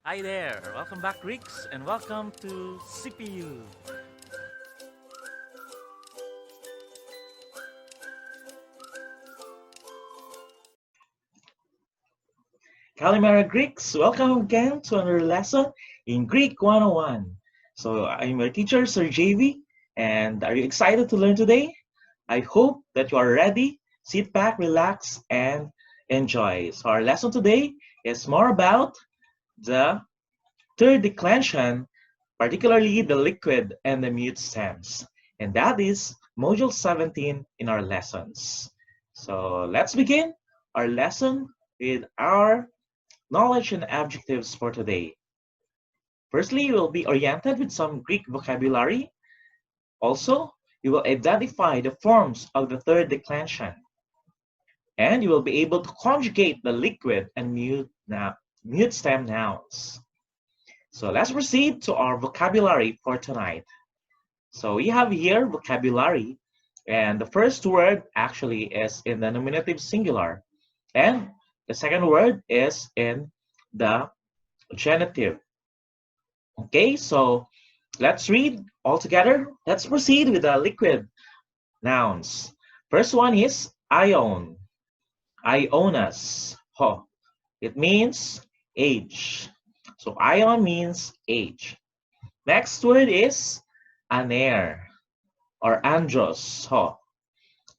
Hi there, welcome back Greeks and welcome to CPU. Kalimera Greeks, welcome again to another lesson in Greek 101. So I'm your teacher, Sir JV, and are you excited to learn today? I hope that you are ready. Sit back, relax, and enjoy. So our lesson today is more about the third declension, particularly the liquid and the mute stems. And that is Module 17 in our lessons. So let's begin our lesson with our knowledge and adjectives for today. Firstly, you will be oriented with some Greek vocabulary. Also, you will identify the forms of the third declension. And you will be able to conjugate the liquid and mute stem nouns. So let's proceed to our vocabulary for tonight. So we have here vocabulary, and the first word actually is in the nominative singular, and the second word is in the genitive. Okay, so let's read all together. Let's proceed with the liquid nouns. First one is ion, ionas. Oh, it means age. So ion means age. Next word is aner or andros. Oh,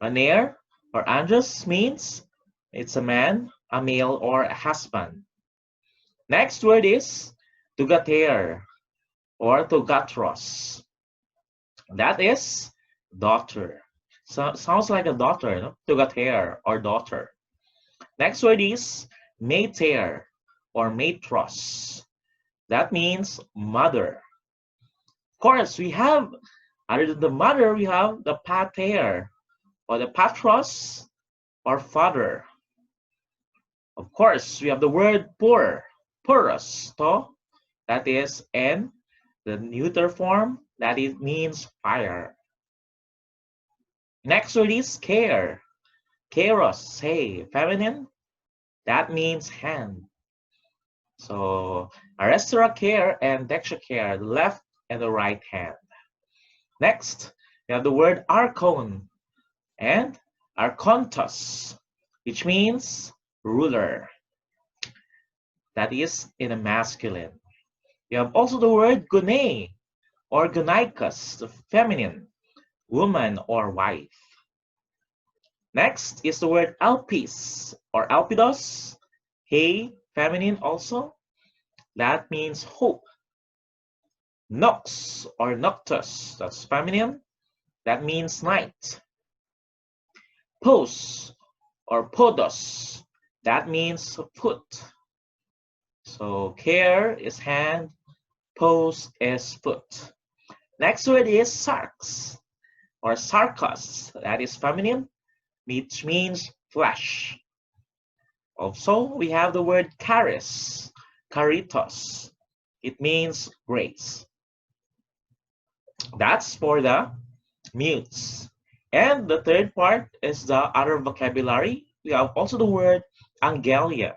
aner or andros means it's a man, a male, or a husband. Next word is tugater or tugatros. That is daughter. So, sounds like a daughter, no? Tugater or daughter. Next word is mater or matros. That means mother. Of course, we have, other than the mother, we have the pater or the patros or father. Of course, we have the word poor, porous, to, that is in the neuter form, that it means fire. Next word is care. Keros, say, feminine, that means hand. So, arestora care and dextra care, the left and the right hand. Next, we have the word archon and archontos, which means ruler. That is in a masculine. You have also the word gune or gunaikas, the feminine, woman or wife. Next is the word alpis or alpidos, hey, feminine also. That means hope. Nox or noctus, that's feminine. That means night. Pos or podos, that means foot. So care is hand, pos is foot. Next word is sarx or sarcos, that is feminine, which means flesh. Also, we have the word charis, caritos. It means grace. That's for the mutes. And the third part is the other vocabulary. We have also the word angelia.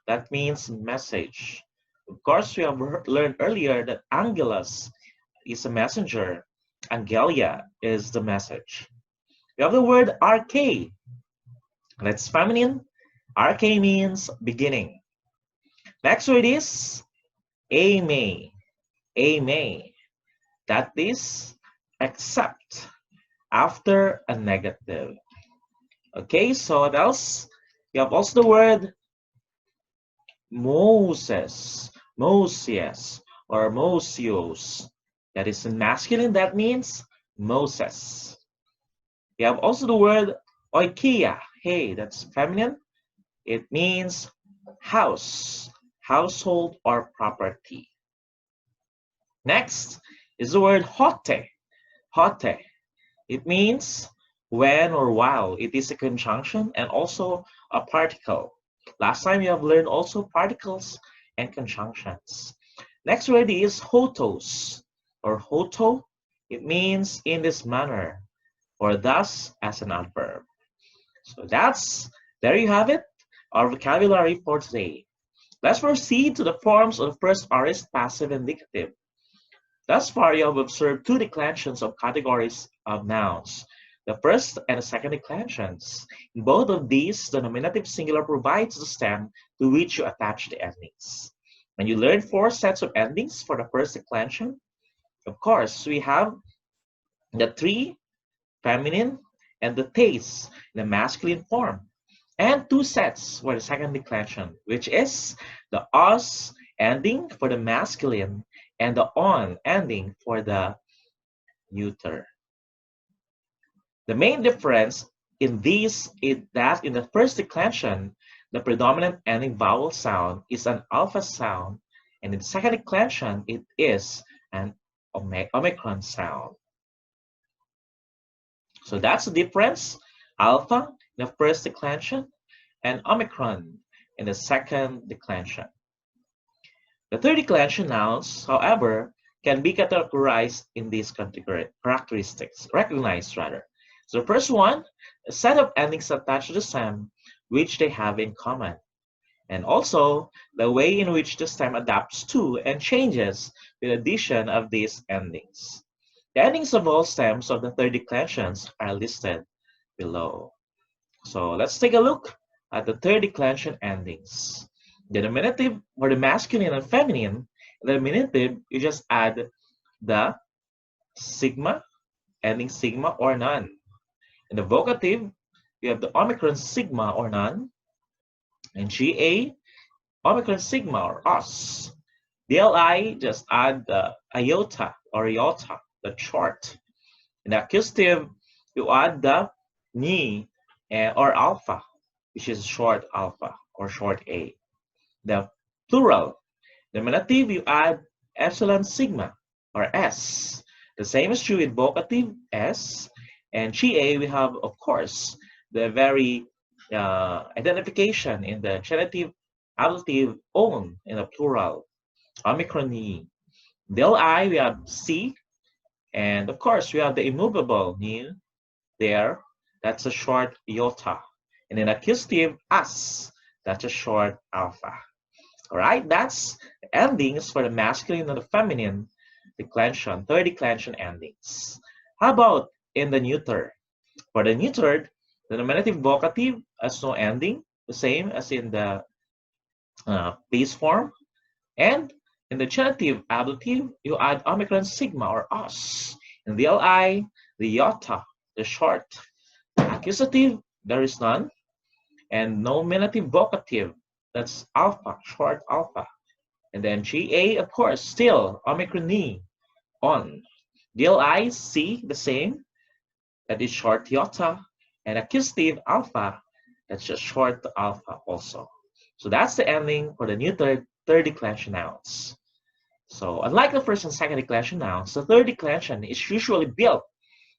That means message. Of course, we have learned earlier that angelus is a messenger. Angelia is the message. We have the word arche. That's feminine. Arche means beginning. Next word is ame. Ame. That is except after a negative. Okay, so what else? You have also the word Moses, Mosias, or Mosios. That is in masculine, that means Moses. You have also the word oikia. Hey, that's feminine. It means house, household, or property. Next is the word hote. Hote. It means when or while. It is a conjunction and also a particle. Last time you have learned also particles and conjunctions. Next word is hotos or hoto. It means in this manner or thus as an adverb. So there you have it, our vocabulary for today. Let's proceed to the forms of the first aorist passive indicative. Thus far, you have observed two declensions of categories of nouns, the first and the second declensions. In both of these, the nominative singular provides the stem to which you attach the endings. And you learned four sets of endings for the first declension. Of course, we have the three, feminine, and the taste, the masculine form. And two sets for the second declension, which is the os ending for the masculine and the on ending for the neuter. The main difference in these is that in the first declension, the predominant ending vowel sound is an alpha sound, and in the second declension, it is an omicron sound. So that's the difference, alpha in the first declension and omicron in the second declension. The third declension nouns, however, can be categorized in these characteristics, recognized rather. So the first one, a set of endings attached to the stem, which they have in common. And also, the way in which the stem adapts to and changes with the addition of these endings. The endings of all stems of the third declensions are listed below. So let's take a look at the third declension endings. The nominative for the masculine and feminine, in the nominative, you just add the sigma, ending sigma or none. In the vocative, you have the omicron sigma or none. And GA, omicron sigma or os. DLI, just add the iota or iota, the short. In the accusative, you add the ni or alpha, which is short alpha or short A. The plural, the nominative, you add epsilon sigma or S. The same is true in vocative, S. And GA, we have, of course, the very identification in the genitive, ablative, own in the plural, omicron. Del I, we have C. And of course, we have the immovable ni there. That's a short iota. And in accusative, as. That's a short alpha. All right, that's endings for the masculine and the feminine declension, third declension endings. How about in the neuter? For the neutered, the nominative vocative has no ending, the same as in the base form. And in the genitive ablative, you add omicron sigma or os. In the LI, the iota, the short. Accusative, there is none. And nominative vocative, that's alpha, short alpha. And then GA, of course, still omicron on. DLI, C, the same. That is short iota. And accusative alpha, that's just short alpha also. So that's the ending for the new third declension nouns. So unlike the first and second declension nouns, the third declension is usually built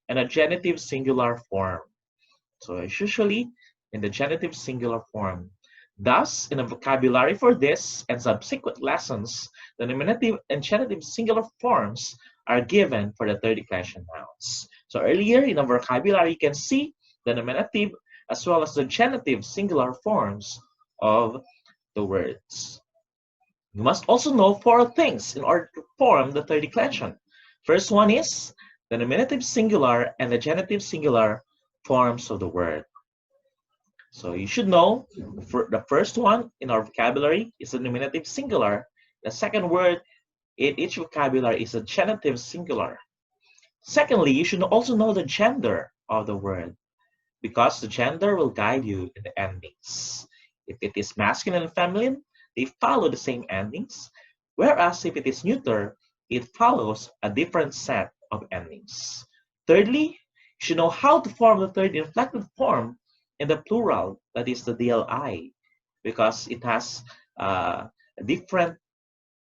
in a genitive singular form. So it's usually in the genitive singular form. Thus, in a vocabulary for this and subsequent lessons, the nominative and genitive singular forms are given for the third declension nouns. So earlier in the vocabulary, you can see the nominative as well as the genitive singular forms of the words. You must also know four things in order to form the third declension. First one is the nominative singular and the genitive singular forms of the word. So you should know the first one in our vocabulary is the nominative singular. The second word in each vocabulary is a genitive singular. Secondly, you should also know the gender of the word because the gender will guide you in the endings. If it is masculine and feminine, they follow the same endings, whereas if it is neuter, it follows a different set of endings. Thirdly, you should know how to form the third inflected form in the plural, that is the DLI, because it has different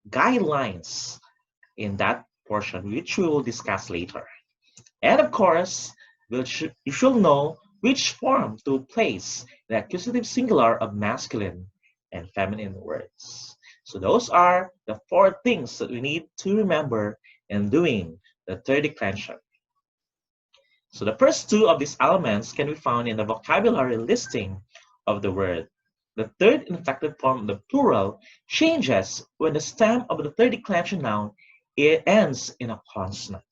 guidelines in that portion, which we will discuss later. And of course, you should know which form to place the accusative singular of masculine and feminine words. So those are the four things that we need to remember in doing the third declension. So the first two of these elements can be found in the vocabulary listing of the word. The third inflected form of the plural changes when the stem of the third declension noun ends in a consonant.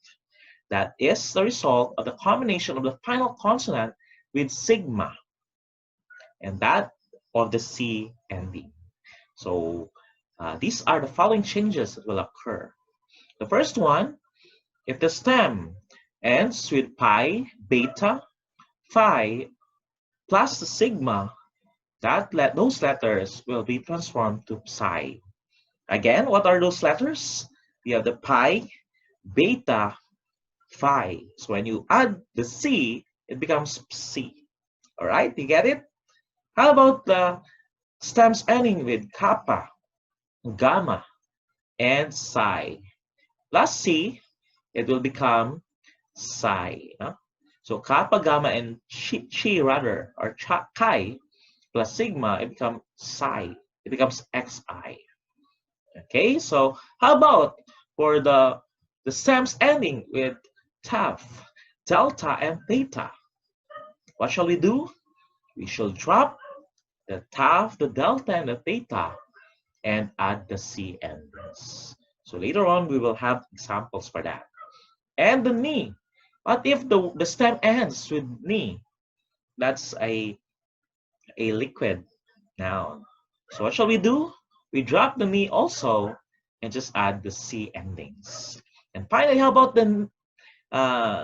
That is the result of the combination of the final consonant with sigma, and that of the C ending. So these are the following changes that will occur. The first one, if the stem ends with pi, beta, phi, plus the sigma, those letters will be transformed to psi. Again, what are those letters? We have the pi, beta, phi. So when you add the C, it becomes psi. All right, you get it? How about the stems ending with kappa, gamma, and psi? Plus C, it will become psi. Huh? So kappa, gamma, and chi rather, or chi, plus sigma, it becomes psi. It becomes xi. Okay, so how about for the stems ending with taf, delta, and theta? What shall we do? We shall drop the taf, the delta, and the theta and add the C endings. So later on, we will have examples for that. And the ni. What if the stem ends with ni? That's a liquid noun. So what shall we do? We drop the ni also and just add the C endings. And finally, how about the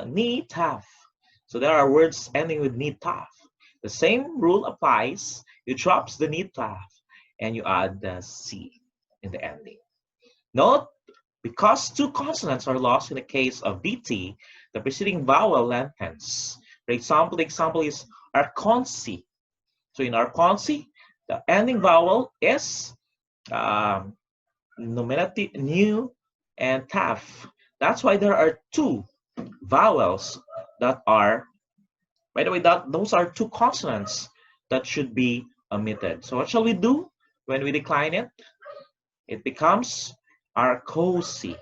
ni taf? So there are words ending with ni taf. The same rule applies. You drop the ni taf and you add the C in the ending. Note, because two consonants are lost in the case of BT, the preceding vowel lengthens. For example, the example is arkonsi. So in arkonsi, the ending vowel is nominative, new, and taf. That's why there are two vowels that are, by the way, those are two consonants that should be omitted. So what shall we do when we decline it? It becomes arkosi.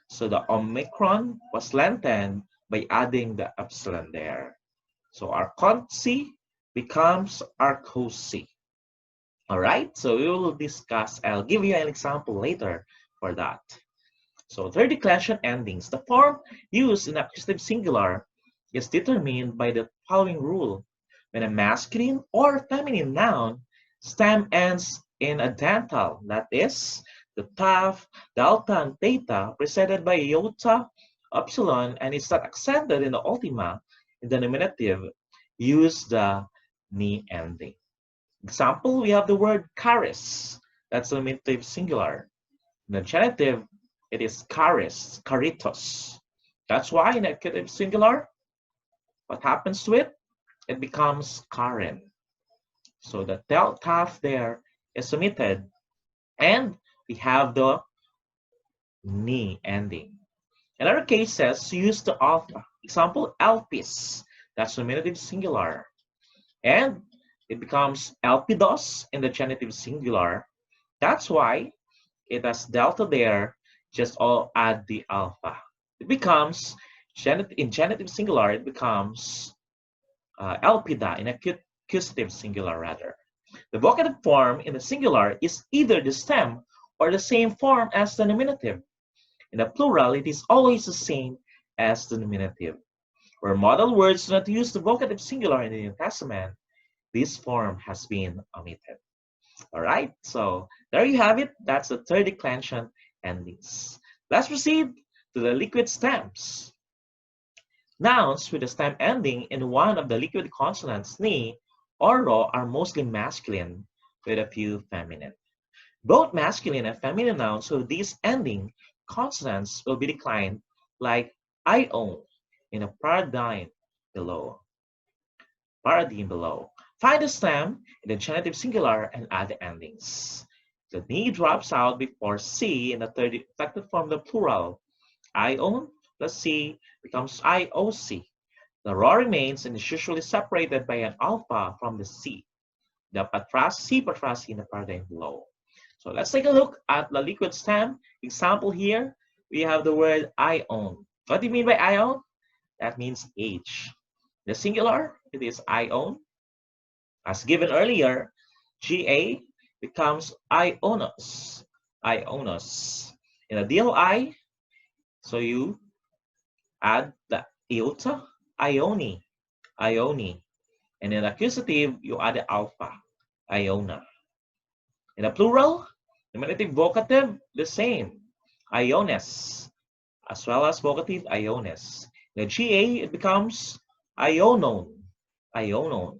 So the omicron was lengthened by adding the epsilon there. So arkonsi becomes arkosi. All right, so we will discuss, I'll give you an example later for that. So third declension endings, the form used in accusative singular is determined by the following rule. When a masculine or feminine noun stem ends in a dental, that is, the taf, delta, and theta preceded by iota, epsilon, and is not accented in the ultima, in the nominative, use the ni ending. Example, we have the word charis. That's the nominative singular. In the genitive, it is charis, charitos. That's why in accusative singular, what happens to it? It becomes Karen. So the taf there is omitted, and we have the ni ending. In other cases, use the alpha. Example, elpis. That's nominative singular. And it becomes elpidos in the genitive singular. That's why it has delta there. Just all add the alpha. It becomes, in genitive singular, it becomes elpida in accusative singular rather. The vocative form in the singular is either the stem or the same form as the nominative. In the plural, it is always the same as the nominative. Where modal words do not use the vocative singular in the New Testament, this form has been omitted. All right, so there you have it. That's the third declension endings. Let's proceed to the liquid stems. Nouns with a stem ending in one of the liquid consonants ni or ro are mostly masculine with a few feminine. Both masculine and feminine nouns with these ending consonants will be declined like I own in a paradigm below. Find the stem in the genitive singular and add the endings. The ni drops out before C in the third inflected form of the plural. I own plus C becomes IOC. The ro remains and is usually separated by an alpha from the C. The C patrasi in the paradigm below. So let's take a look at the liquid stem. Example here, we have the word I own. What do you mean by I own? That means age. The singular, it is I own. As given earlier, GA becomes ionos. Ionos. In a DLI, so you add the iota, ioni, ioni. And in accusative, you add the alpha, iona. In a plural, nominative vocative, the same, iones, as well as vocative, iones. In the GA, it becomes ionon, ionon.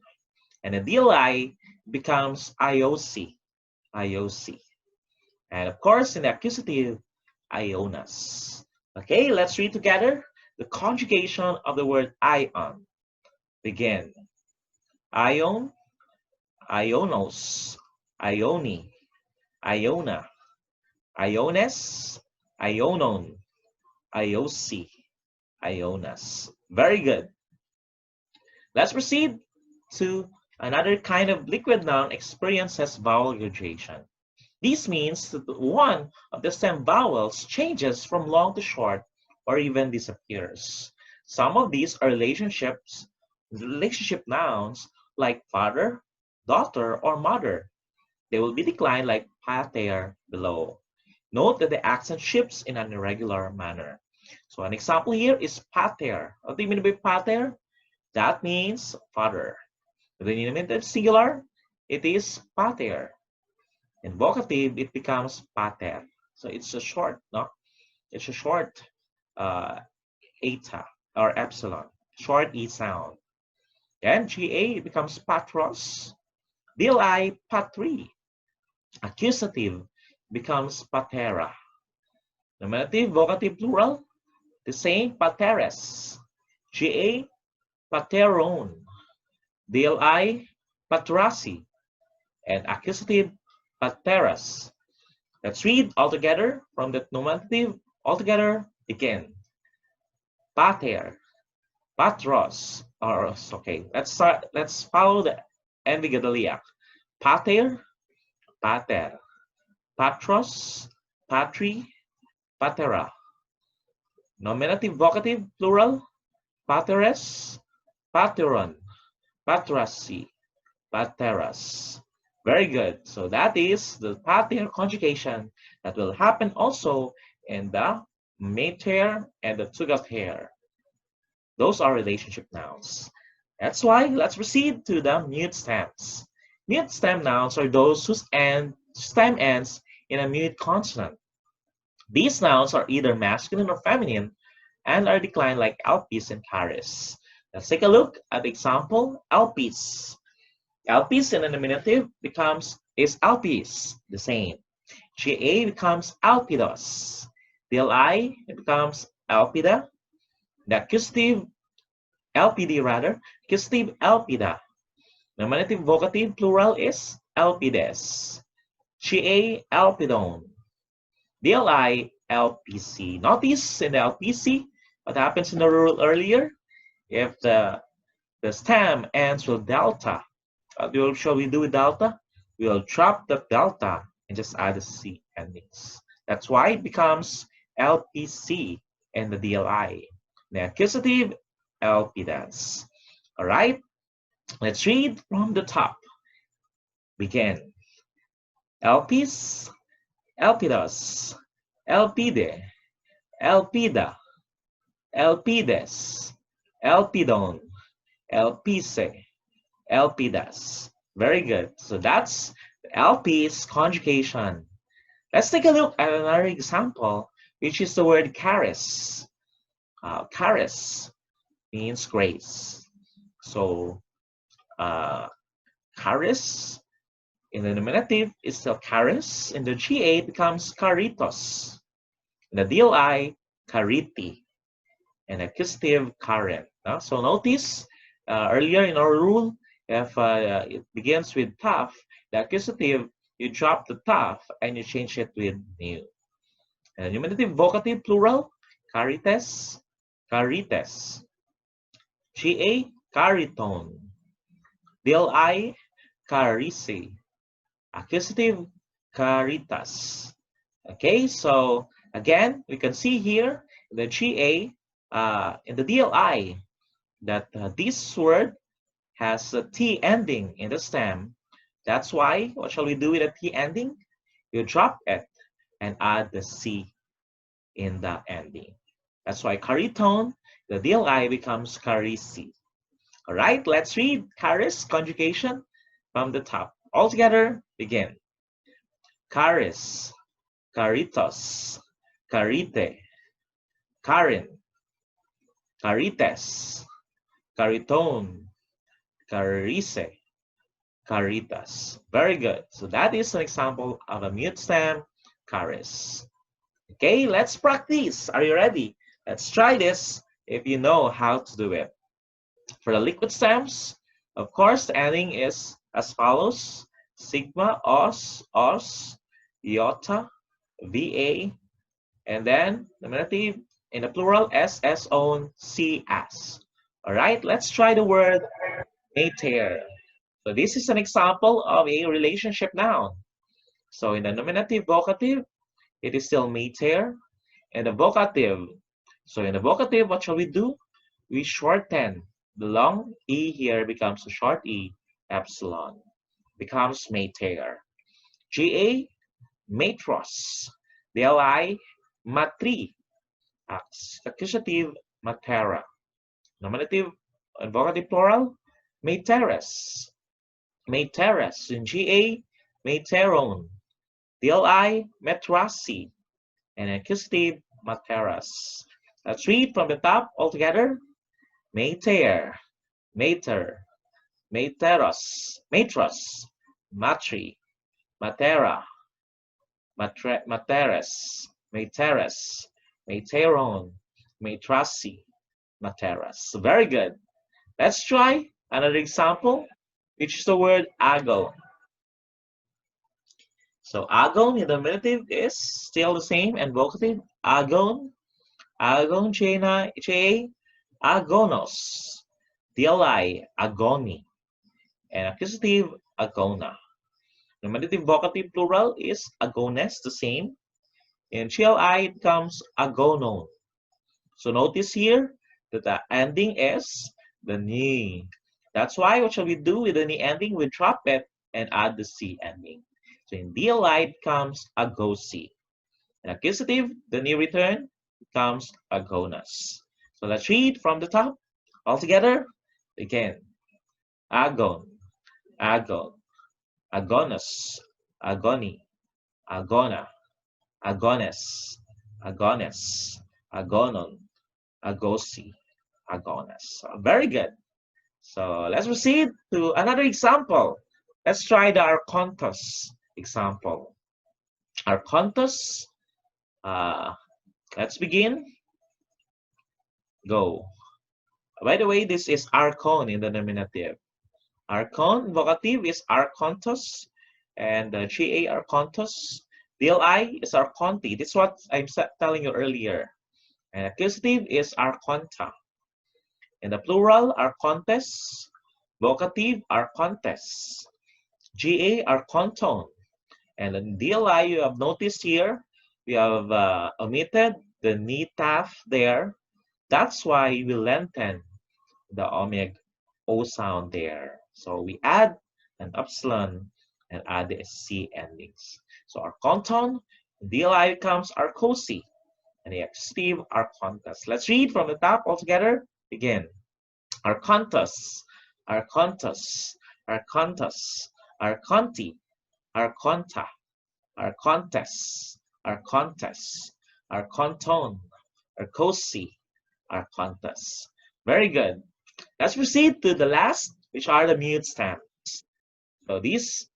And the DLI becomes IOC, IOC. And of course, in the accusative, ionas. Okay, let's read together the conjugation of the word ion. Begin. Ion, ionos, ioni, iona, iones, ionon, IOC, ionas. Very good. Let's proceed to another kind of liquid noun experiences vowel gradation. This means that one of the stem vowels changes from long to short or even disappears. Some of these are relationship nouns like father, daughter, or mother. They will be declined like pater below. Note that the accent shifts in an irregular manner. So an example here is pater. What do you mean by pater? That means father. The denominative singular, it is pater. In vocative, it becomes pater. So it's a short, no? It's a short eta or epsilon, short e sound. Then GA becomes patros. DLI, patri. Accusative becomes patera. Nominative, vocative, plural, the same, pateres. GA, pateron. DLI, patrasi. And accusative, pateras. Let's read all together from the nominative all together again. Pater, patros, or okay, let's follow the ambiguity. Pater, pater, patros, patri, patera. Nominative, vocative, plural, pateres, pateron, patrasi, pateras. Very good. So that is the pater conjugation that will happen also in the mater and the tugater. Those are relationship nouns. That's why let's proceed to the mute stems. Mute stem nouns are those whose stem ends in a mute consonant. These nouns are either masculine or feminine and are declined like alpis and caris. Let's take a look at the example, alpis. Alpis in a nominative is alpis, the same. GA becomes alpidos. DLI, it becomes alpida. The accusative, LPD rather, accusative alpida. Nominative vocative plural is alpides. GA, alpidon. DLI, LPC. Notice in the LPC, what happens in the rule earlier? If the stem ends with delta, what shall we do with delta? We'll drop the delta and just add the C endings. That's why it becomes LPC and the DLI. The accusative, LPdas. All right, let's read from the top. Begin. Elpis, Elpidas, Elpide, Elpida, Elpides, Elpidon, Elpise, Elpidas. Very good. So that's the Elpis conjugation. Let's take a look at another example, which is the word charis. Charis means grace. So charis in the nominative is still charis. In the GA it becomes charitos. In the DLI, chariti. And accusative, charen. So notice earlier in our rule, if it begins with tough, the accusative, you drop the tough and you change it with new. And nominative, vocative, plural, carites, carites. GA, cariton. DLI, carice. Accusative, caritas. Okay, so again, we can see here in the GA, in the DLI, that this word has a T ending in the stem. That's why, what shall we do with a T ending? You drop it and add the C in the ending. That's why caritone, the DLI becomes carisi. All right, let's read caris conjugation from the top. All together, begin. Caris, caritos, carite, carin, carites, caritone, carise, caritas. Very good. So that is an example of a mute stem, caris. Okay, let's practice. Are you ready? Let's try this if you know how to do it. For the liquid stems, of course, the ending is as follows. Sigma, os, iota, va, and then nominative in the plural, s, own, c, as. All right, let's try the word mater. So this is an example of a relationship noun. So in the nominative vocative, it is still mater. And the vocative, so in the vocative, what shall we do? We shorten the long E here becomes a short E, epsilon, becomes mater. GA, matros. DLI, matri. Accusative, matera. Nominative and vocative plural, materes. Materes. In GA, materon. DLI, metrasi. And accusative, materas. Let's read from the top all together. Mater, mater, materos, matros, matri, matera, materes, materes, materon, matrasi, materas. Very good. Let's try another example, which is the word agon. So agon in the nominative is still the same and vocative. Agon, agon, chena, che, agonos. DLI, agony, and accusative, agona. Nominative vocative plural is agones, the same. In GLI, it becomes agonon. So notice here that the ending is the ni. That's why what shall we do with the ni ending? We drop it and add the C ending. So in DLI, it becomes agosi. And accusative, the ni return becomes agonas. So let's read from the top all together. Again, agon, agon, agonos, agony, agona, agones, agones, agonon, agosi, agonas. Very good. So let's proceed to another example. Let's try the archontos example. Archontos, let's begin. Go. By the way, this is archon in the nominative. Archon, vocative is archontos, and GA archontos. DLI is archonti. This is what I'm telling you earlier. And accusative is archonta. In the plural, archontes. Vocative, archontes. GA, archonton. And in DLI, you have noticed here, we have omitted the ni taf there. That's why we lengthen the omega O sound there. So we add an epsilon and add the C endings. So archonton, DLI becomes arcosi, and the accusative archontas. Let's read from the top all together. Begin. Archontas, archontas, archontas, archonti, archonta, archontes, archontes, archonton, arcosi, archontas. Very good. Let's proceed to the last, which are the mute stems. So these,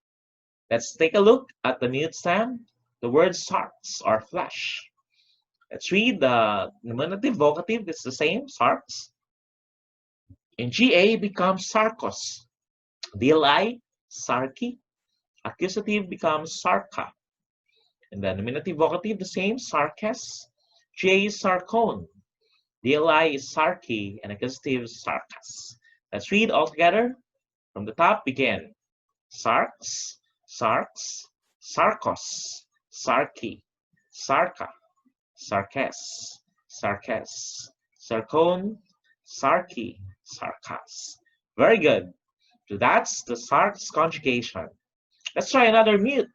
let's take a look at the mute stem. The word sarx or flesh. Let's read the nominative vocative. It's the same, sarx. In GA becomes sarcos. DLI, sarki. Accusative becomes sarka. In the nominative vocative, the same, sarkes. GA is sarcon. DLI is sarki, and accusative sarkas. Let's read all together. From the top, begin. Sarx, sarx, sarkos, sarki, sarka, sarkes, sarkes, sarkon, sarki, sarkas. Very good. So that's the sarx conjugation. Let's try another mute.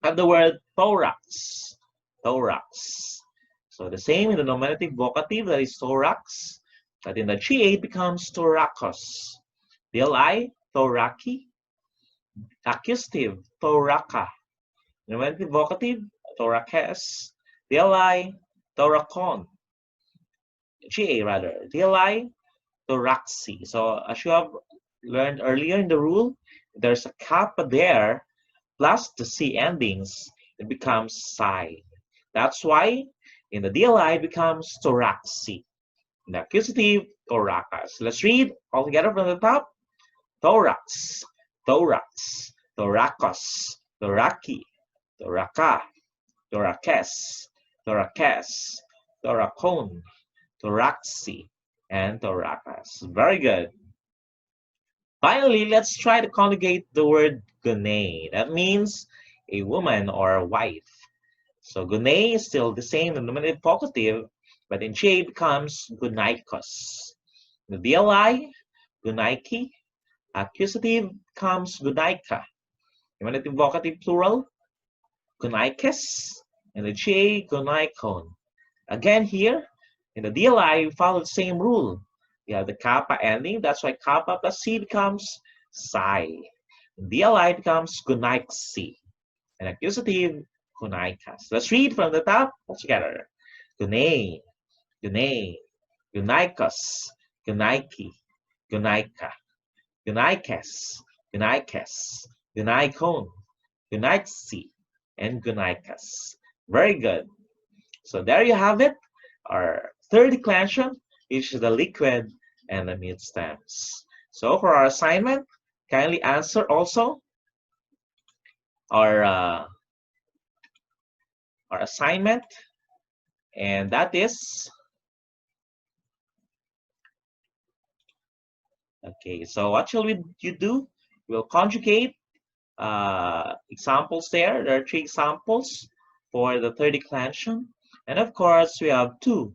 Have the word thorax. Thorax. So the same in the nominative vocative, that is thorax, but in the GA it becomes thoracos. DLI, thoraki. Accusative, thoraca. Nominative vocative, thoraces. DLI, thoracon. GA rather. DLI, thoraxi. So as you have learned earlier in the rule, there's a kappa there plus the C endings, it becomes psi. That's why in the DLI it becomes thoraxi. In the accusative, thoracas. Let's read all together from the top. Thorax, thorax, thoracos, thoraki, thoraca, thoraces, thoraces, thoracon, thoraxi, and thoracas. Very good. Finally, let's try to conjugate the word gune. That means a woman or a wife. So gune is still the same in the nominative vocative, but in J becomes gunaikos. The DLI, gunaiki. Accusative becomes gunaika. Nominative vocative plural, gunaikes. And the J, gunaikon. Again here, in the DLI, we follow the same rule. You have the kappa ending, that's why kappa plus C becomes psi. DLI becomes gunaiksi. And accusative, gunaikas. Let's read from the top all together. Gunei, gunei, gunaikos, gunaiki, gunaika, gunaikes, gunaikes, gunaikon, gunaiksi, and gunaikas. Very good. So there you have it, our third declension, which is the liquid and the mute stems. So for our assignment, kindly answer also our assignment, and that is, okay, so what shall you do? We'll conjugate examples there. There are 3 examples for the third declension, and of course we have 2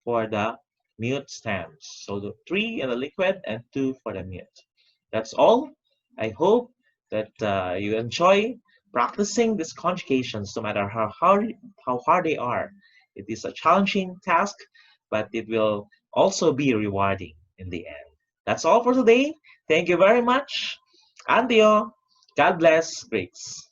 for the mute stems. So the 3 in the liquid and 2 for the mute. That's all. I hope that you enjoy practicing these conjugations, no matter how hard they are. It is a challenging task, but it will also be rewarding in the end. That's all for today. Thank you very much. Andio. God bless, Greeks.